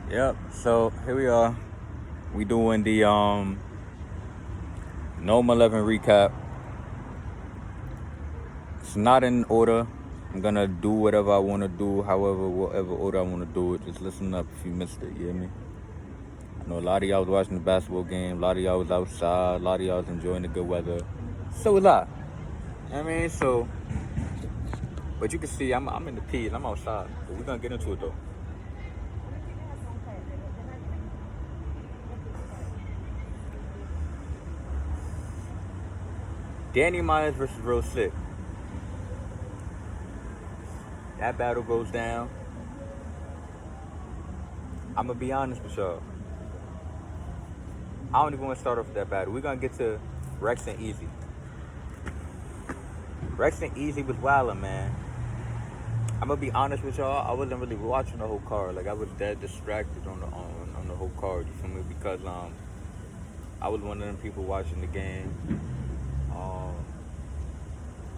Yep. So here we are. We doing the NOME 11 recap. It's not in order. I'm gonna do whatever I want to do, however, whatever order I want to do it. Just listen up if you missed it. You hear me? I know a lot of y'all was watching the basketball game. A lot of y'all was outside. A lot of y'all was enjoying the good weather. So was I. I mean, so, but you can see I'm in the P's. I'm outside. But we're gonna get into it though. Danny Myers versus Real Sick. That battle goes down. I'm gonna be honest with y'all. I don't even want to start off with that battle. We're gonna get to Rex and Easy. Rex and Easy was wildin', man. I'm gonna be honest with y'all. I wasn't really watching the whole card. Like I was dead distracted on the whole card. You feel me? Because I was one of them people watching the game. Um,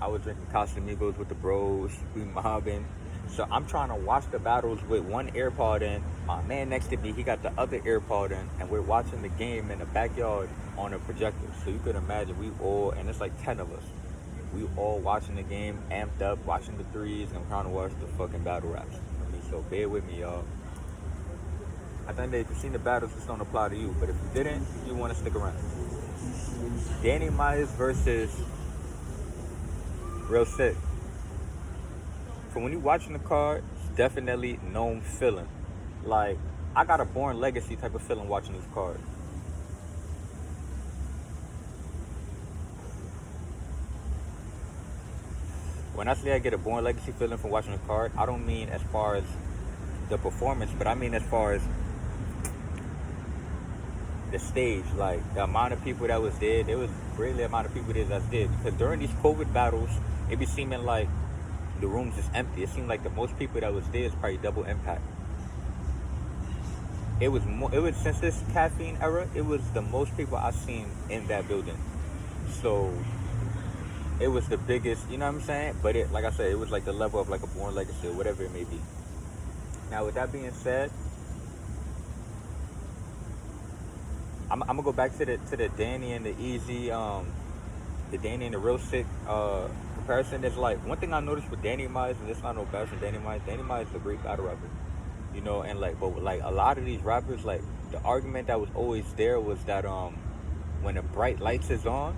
I was drinking Casamigos with the bros. We mobbing. So I'm trying to watch the battles with one AirPod in. My man next to me, he got the other AirPod in, and we're watching the game in the backyard on a projector. So you could imagine we all, and it's like 10 of us. We all watching the game, amped up, watching the threes, and trying to watch the fucking battle raps. I mean, so bear with me, y'all. I think that if you've seen the battles, this don't apply to you. But if you didn't, you want to stick around. Danny Myers versus Real Sick. From when you watching the card, it's definitely NOME feeling. Like, I got a Born Legacy type of feeling watching this card. When I say I get a Born Legacy feeling from watching the card, I don't mean as far as the performance, but I mean as far as the stage. Like, the amount of people that was there was greatly the amount of people that was there. Because during these COVID battles, it be seeming like the room's just empty. It seemed like the most people that was there is probably double impact. It was since this caffeine era, it was the most people I've seen in that building. So it was the biggest, you know what I'm saying? But it, like I said, it was like the level of like a Born Legacy or whatever it may be. Now with that being said, I'm gonna go back to the Danny and the Easy, the Danny and the Real Sick comparison. Is like one thing I noticed with Danny Myers, and it's not no bad from Danny Myers. Danny Myers is a great battle rapper, you know, and like, but like a lot of these rappers, like the argument that was always there was that when the bright lights is on,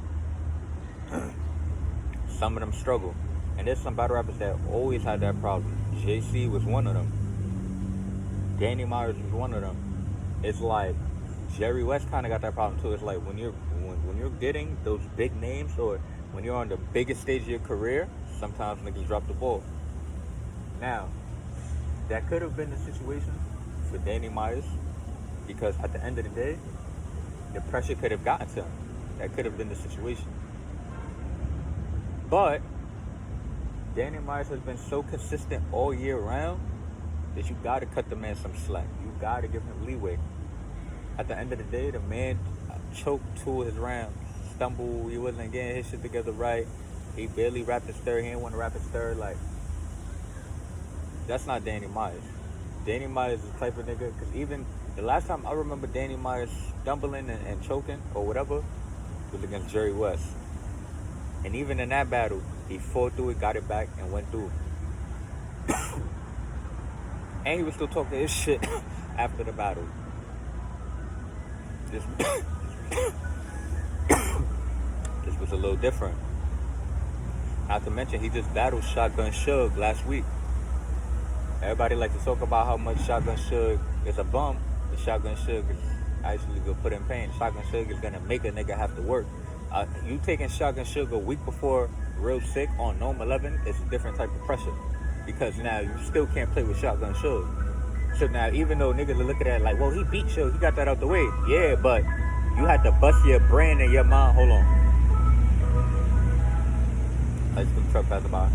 some of them struggle, and there's some battle rappers that always had that problem. JC was one of them. Danny Myers was one of them. It's like Jerry West kind of got that problem too. It's like when you're getting those big names, or when you're on the biggest stage of your career, sometimes niggas drop the ball. Now, that could have been the situation for Danny Myers, because at the end of the day, the pressure could have gotten to him. That could have been the situation. But Danny Myers has been so consistent all year round that you got to cut the man some slack. You got to give him leeway. At the end of the day, the man choked two of his rounds. Stumbled, he wasn't getting his shit together right. He barely rapped his third. He didn't want to rap his third. Like, that's not Danny Myers. Danny Myers is the type of nigga, because even the last time I remember Danny Myers stumbling and choking or whatever was against Jerry West. And even in that battle, he fought through it, got it back, and went through. And he was still talking his shit after the battle. This was a little different. Not to mention, he just battled Shotgun Suge last week. Everybody like to talk about how much Shotgun Suge is a bum, but Shotgun Suge is actually gonna put in pain. Shotgun Suge is gonna make a nigga have to work. You taking Shotgun Suge a week before Real Sick on NOME 11 is a different type of pressure, because now you still can't play with Shotgun Suge. So now, even though niggas are looking at it like, well, he beat Suge, he got that out the way. Yeah, but you had to bust your brain and your mind. Hold on. Like some truck passing by.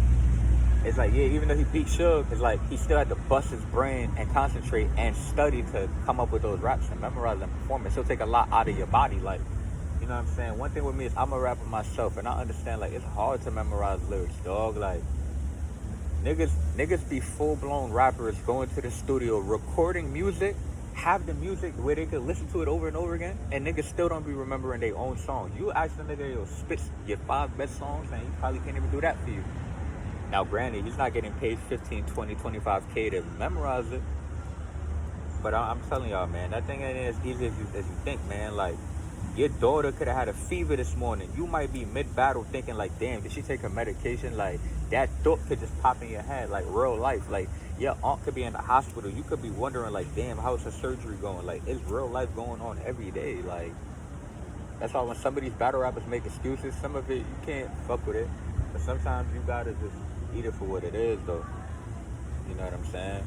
It's like, yeah, even though he beat Suge, it's like he still had to bust his brain and concentrate and study to come up with those raps and memorize and perform. It still take a lot out of your body. Like, you know what I'm saying? One thing with me is I'm a rapper myself, and I understand, like, it's hard to memorize lyrics, dog. Like, niggas be full-blown rappers going to the studio, recording music, have the music where they could listen to it over and over again, and niggas still don't be remembering their own songs. You ask the nigga, yo, spit your 5 best songs, and he probably can't even do that for you. Now, granted, he's not getting paid 15, 20, 25K to memorize it. But I'm telling y'all, man, that thing ain't as easy as you think, man. Like, your daughter could have had a fever this morning. You might be mid-battle thinking, like, damn, did she take her medication? Like, that thought could just pop in your head, like, real life. Like, your aunt could be in the hospital. You could be wondering, like, damn, how's her surgery going? Like, it's real life going on every day. Like, that's why when some of these battle rappers make excuses, some of it, you can't fuck with it. But sometimes you gotta just eat it for what it is, though. You know what I'm saying?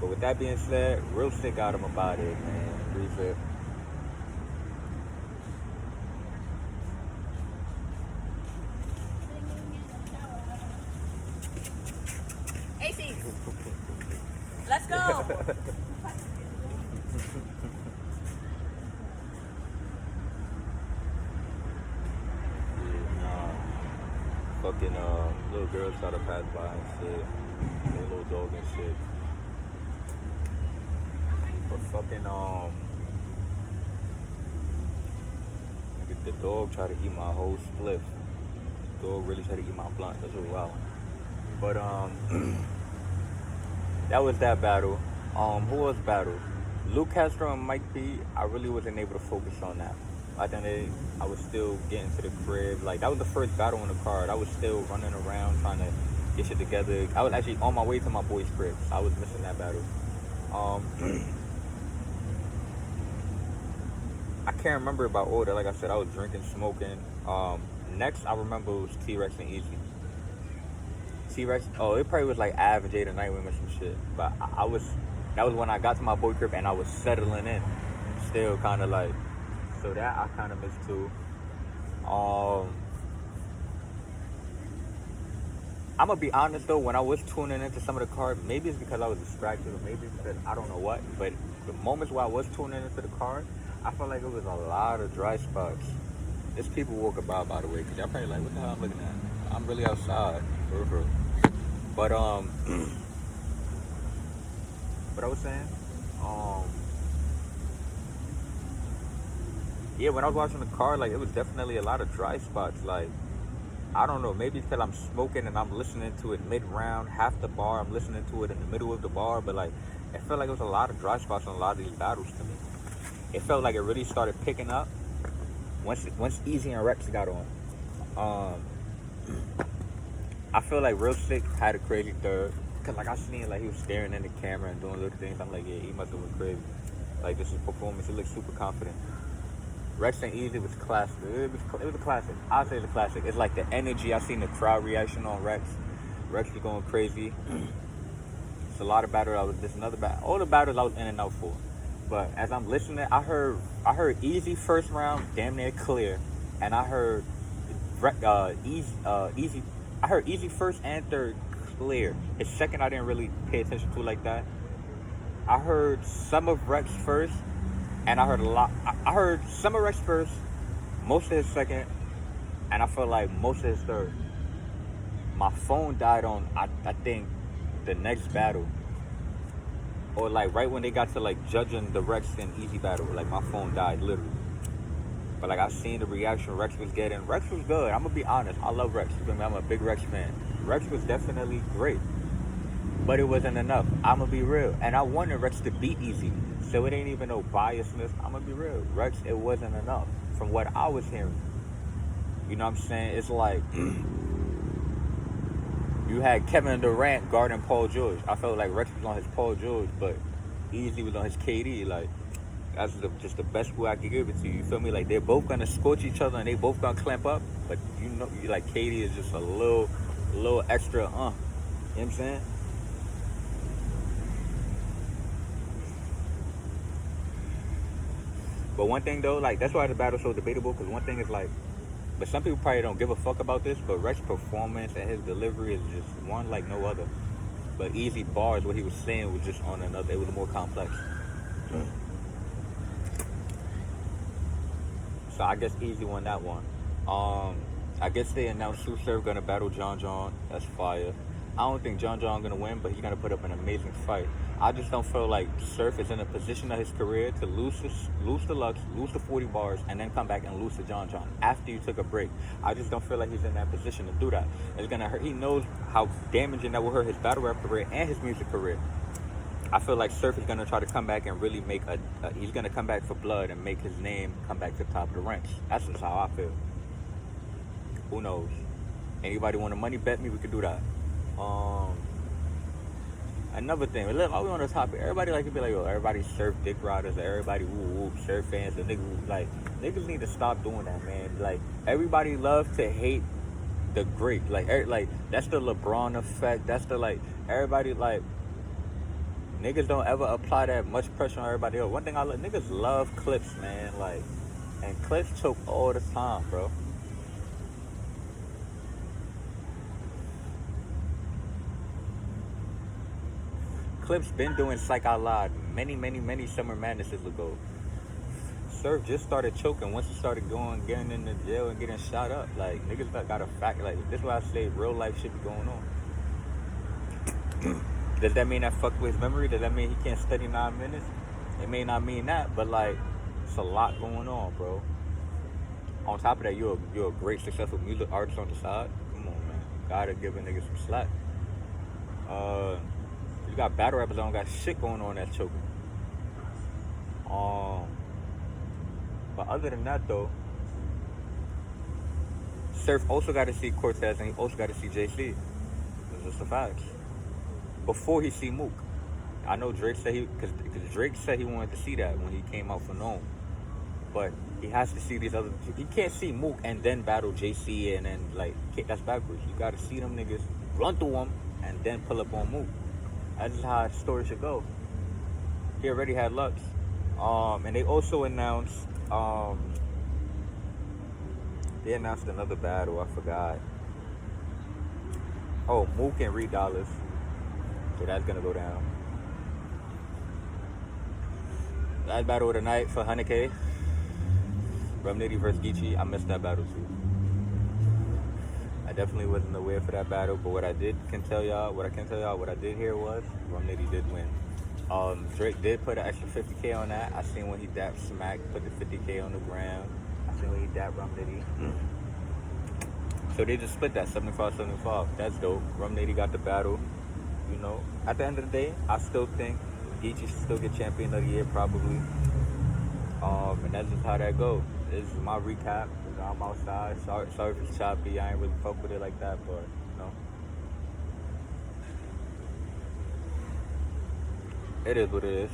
But with that being said, real sick out of him about it, man. Reset. AC, let's go. Fucking little girls try to pass by and shit. Their little dog and shit. But fucking the dog tried to eat my whole spliff. The dog really tried to eat my blunt. That's really wild. But that was that battle. Who was battle? Luke Castro and Mike P. I really wasn't able to focus on that. I think I was still getting to the crib. Like, that was the first battle in the card. I was still running around trying to get shit together. I was actually on my way to my boy's crib. So I was missing that battle. I can't remember about order. Like I said, I was drinking, smoking. Next, I remember it was T-Rex and Easy. T-Rex, it probably was like Av and Jada Nightwing or some shit. But that was when I got to my boy crib and I was settling in. Still kind of like, so that I kind of missed too. I'm gonna be honest though, when I was tuning into some of the cards, maybe it's because I was distracted or maybe it's because I don't know what, but the moments where I was tuning into the card, I felt like it was a lot of dry spots. There's people walking by the way, because y'all probably like, what the hell I'm looking at? I'm really outside, for real. But, what I was saying, yeah, when I was watching the card, like, it was definitely a lot of dry spots. Like, I don't know, maybe it's because I'm smoking and I'm listening to it mid-round, half the bar, I'm listening to it in the middle of the bar, but, like, it felt like it was a lot of dry spots on a lot of these battles to me. It felt like it really started picking up once Easy and Rex got on. I feel like Real Sick had a crazy third. Cause like I seen like he was staring in the camera and doing little things. I'm like, yeah, he must have went crazy. Like this is performance. He looked super confident. Rex and Easy was classic. It was a classic. I'll say it's a classic. It's like the energy. I seen the crowd reaction on Rex. Rex was going crazy. It's a lot of battles. There's another battle. All the battles I was in and out for. But as I'm listening, I heard Easy first round, damn near clear, and I heard Easy. I heard Easy first and third clear. His second I didn't really pay attention to like that. I heard some of Rex first, and I heard a lot. I heard some of Rex first, most of his second, and I felt like most of his third. My phone died on I think the next battle. Or like right when they got to like judging the Rex and Easy battle, like my phone died literally. But like I seen the reaction Rex was getting. Rex was good. I'm gonna be honest. I love Rex. I'm a big Rex fan. Rex was definitely great, but it wasn't enough. I'm gonna be real, and I wanted Rex to beat Easy, so it ain't even no biasness. I'm gonna be real. Rex, it wasn't enough from what I was hearing. You know what I'm saying? It's like you had Kevin Durant guarding Paul George. I felt like Rex was on his Paul George, but Easy was on his KD. Like, that's just the best way I could give it to you. You feel me? Like, they're both going to scorch each other and they both going to clamp up. But, you know, like, KD is just a little extra, You know what I'm saying? But one thing, though, like, that's why the battle's so debatable. Because one thing is, like, but some people probably don't give a fuck about this, but Rex's performance and his delivery is just one like no other. But Easy bars, what he was saying was just on another, it was more complex. So I guess Easy won that one. I guess they announced Sue Surf gonna battle John John. That's fire. I don't think John gonna win, but he's gonna put up an amazing fight. I just don't feel like Surf is in a position of his career to lose the Lux, lose the 40 bars, and then come back and lose to John after you took a break. I just don't feel like he's in that position to do that. It's gonna hurt. He knows how damaging that will hurt his battle rap career and his music career. I feel like Surf is gonna try to come back and really make he's gonna come back for blood and make his name come back to the top of the ranks. That's just how I feel. Who knows? Anybody want to money bet me? We could do that. Another thing, while we on the topic, everybody like to be like, yo, everybody Surf dick riders, everybody woo Surf fans, the niggas like niggas need to stop doing that, man. Like everybody love to hate the great, like that's the LeBron effect. That's the like everybody like niggas don't ever apply that much pressure on everybody else. One thing I love, niggas love clips, man. Like, and clips choke all the time, bro. Clips been doing Psych Out Loud many Summer Madnesses ago. Surf just started choking once he started getting into jail and getting shot up. Like, niggas got a fact. Like, this is why I say real life shit be going on. Does that mean that fuck with his memory? Does that mean he can't study 9 minutes? It may not mean that, but like, it's a lot going on, bro. On top of that, you're a great, successful music artist on the side. Come on, man. You gotta give a nigga some slack. You got battle rappers that don't got shit going on that's choking. But other than that, though, Surf also got to see Cortez and he also got to see JC. That's just the facts. Before he see Mook. I know Drake said because Drake said he wanted to see that when he came out for NOME. But he has to see these other. He can't see Mook and then battle JC and then like that's backwards. You got to see them niggas, run through them, and then pull up on Mook. That's just how the story should go. He already had Lux. And they also announced another battle. I forgot. Oh, Mook and Reed Dollars. So that's gonna go down. Last battle of the night for 100K. Rum Nitty versus Geechee. I missed that battle too. I definitely wasn't aware for that battle, but what I can tell y'all, what I did hear was Rum Nitty did win. Drake did put an extra 50K on that. I seen when he dapped Smack, put the 50K on the ground. I seen when he dapped Rum Nitty. So they just split that 75-75. That's dope. Rum Nitty got the battle. You know, at the end of the day, I still think Geechee should still get champion of the year, probably. And that's just how that goes. This is my recap. I'm outside. Sorry if it's choppy. I ain't really fuck with it like that, but you know, it is what it is.